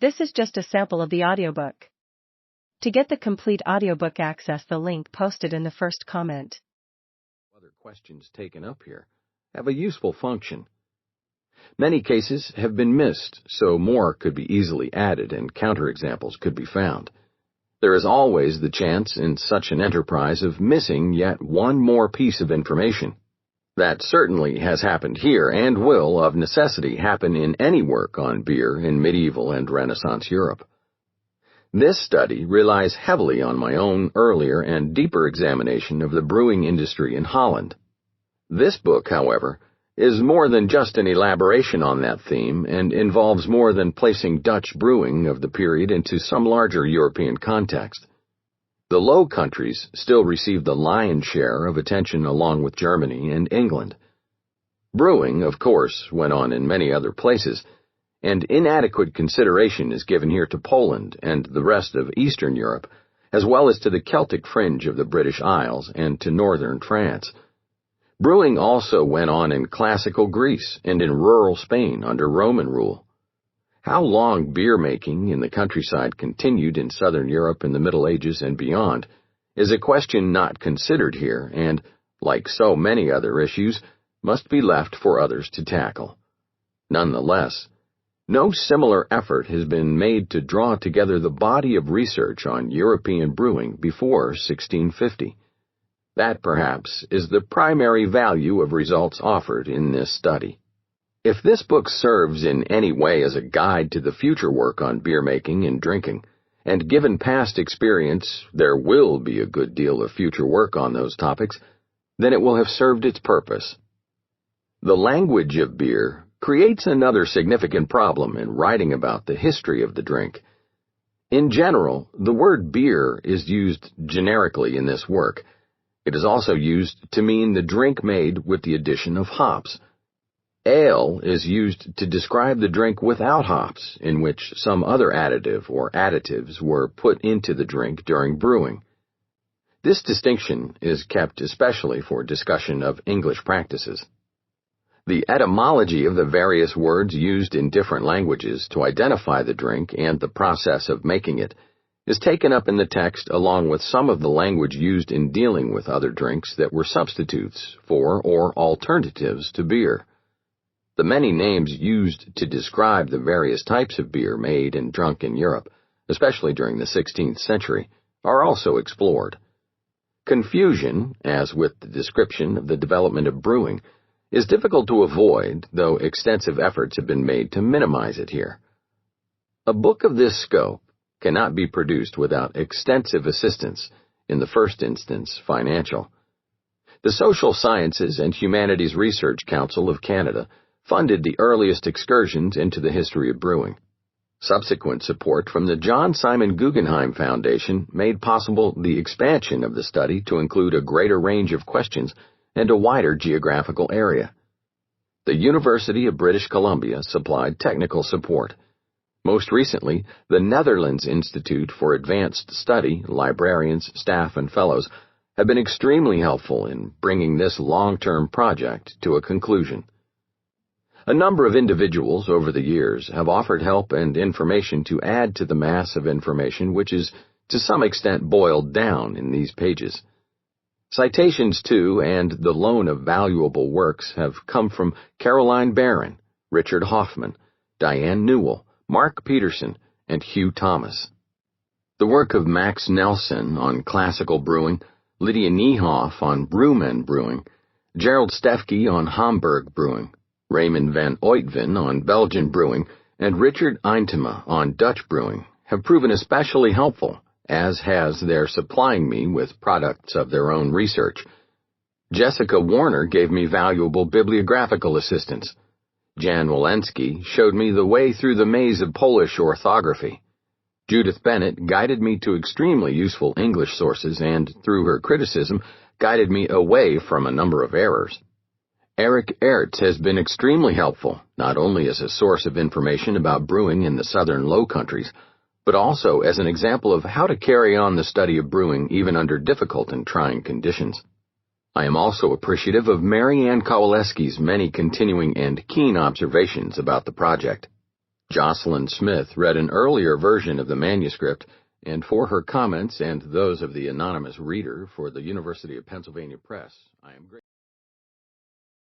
This is just a sample of the audiobook. To get the complete audiobook, access the link posted in the first comment. Other questions taken up here have a useful function. Many cases have been missed, so more could be easily added and counterexamples could be found. There is always the chance in such an enterprise of missing yet one more piece of information. That certainly has happened here and will, of necessity, happen in any work on beer in medieval and Renaissance Europe. This study relies heavily on my own earlier and deeper examination of the brewing industry in Holland. This book, however, is more than just an elaboration on that theme and involves more than placing Dutch brewing of the period into some larger European context. The Low Countries still receive the lion's share of attention along with Germany and England. Brewing, of course, went on in many other places, and inadequate consideration is given here to Poland and the rest of Eastern Europe, as well as to the Celtic fringe of the British Isles and to northern France. Brewing also went on in classical Greece and in rural Spain under Roman rule. How long beer-making in the countryside continued in southern Europe in the Middle Ages and beyond is a question not considered here and, like so many other issues, must be left for others to tackle. Nonetheless, no similar effort has been made to draw together the body of research on European brewing before 1650. That, perhaps, is the primary value of results offered in this study. If this book serves in any way as a guide to the future work on beer-making and drinking, and given past experience there will be a good deal of future work on those topics, then it will have served its purpose. The language of beer creates another significant problem in writing about the history of the drink. In general, the word beer is used generically in this work. It is also used to mean the drink made with the addition of hops. Ale is used to describe the drink without hops, in which some other additive or additives were put into the drink during brewing. This distinction is kept especially for discussion of English practices. The etymology of the various words used in different languages to identify the drink and the process of making it is taken up in the text along with some of the language used in dealing with other drinks that were substitutes for or alternatives to beer. The many names used to describe the various types of beer made and drunk in Europe, especially during the 16th century, are also explored. Confusion, as with the description of the development of brewing, is difficult to avoid, though extensive efforts have been made to minimize it here. A book of this scope cannot be produced without extensive assistance, in the first instance financial. The Social Sciences and Humanities Research Council of Canada funded the earliest excursions into the history of brewing. Subsequent support from the John Simon Guggenheim Foundation made possible the expansion of the study to include a greater range of questions and a wider geographical area. The University of British Columbia supplied technical support. Most recently, the Netherlands Institute for Advanced Study, librarians, staff, and fellows have been extremely helpful in bringing this long-term project to a conclusion. A number of individuals over the years have offered help and information to add to the mass of information which is, to some extent, boiled down in these pages. Citations to and the loan of valuable works have come from Caroline Barron, Richard Hoffman, Diane Newell, Mark Peterson, and Hugh Thomas. The work of Max Nelson on classical brewing, Lydia Niehoff on Brewmen brewing, Gerald Stefke on Hamburg brewing, Raymond van Oitven on Belgian brewing, and Richard Eintema on Dutch brewing have proven especially helpful, as has their supplying me with products of their own research. Jessica Warner gave me valuable bibliographical assistance. Jan Walensky showed me the way through the maze of Polish orthography. Judith Bennett guided me to extremely useful English sources and, through her criticism, guided me away from a number of errors. Eric Ertz has been extremely helpful, not only as a source of information about brewing in the southern Low Countries, but also as an example of how to carry on the study of brewing even under difficult and trying conditions. I am also appreciative of Mary Ann Kowaleski's many continuing and keen observations about the project. Jocelyn Smith read an earlier version of the manuscript, and for her comments and those of the anonymous reader for the University of Pennsylvania Press, I am grateful.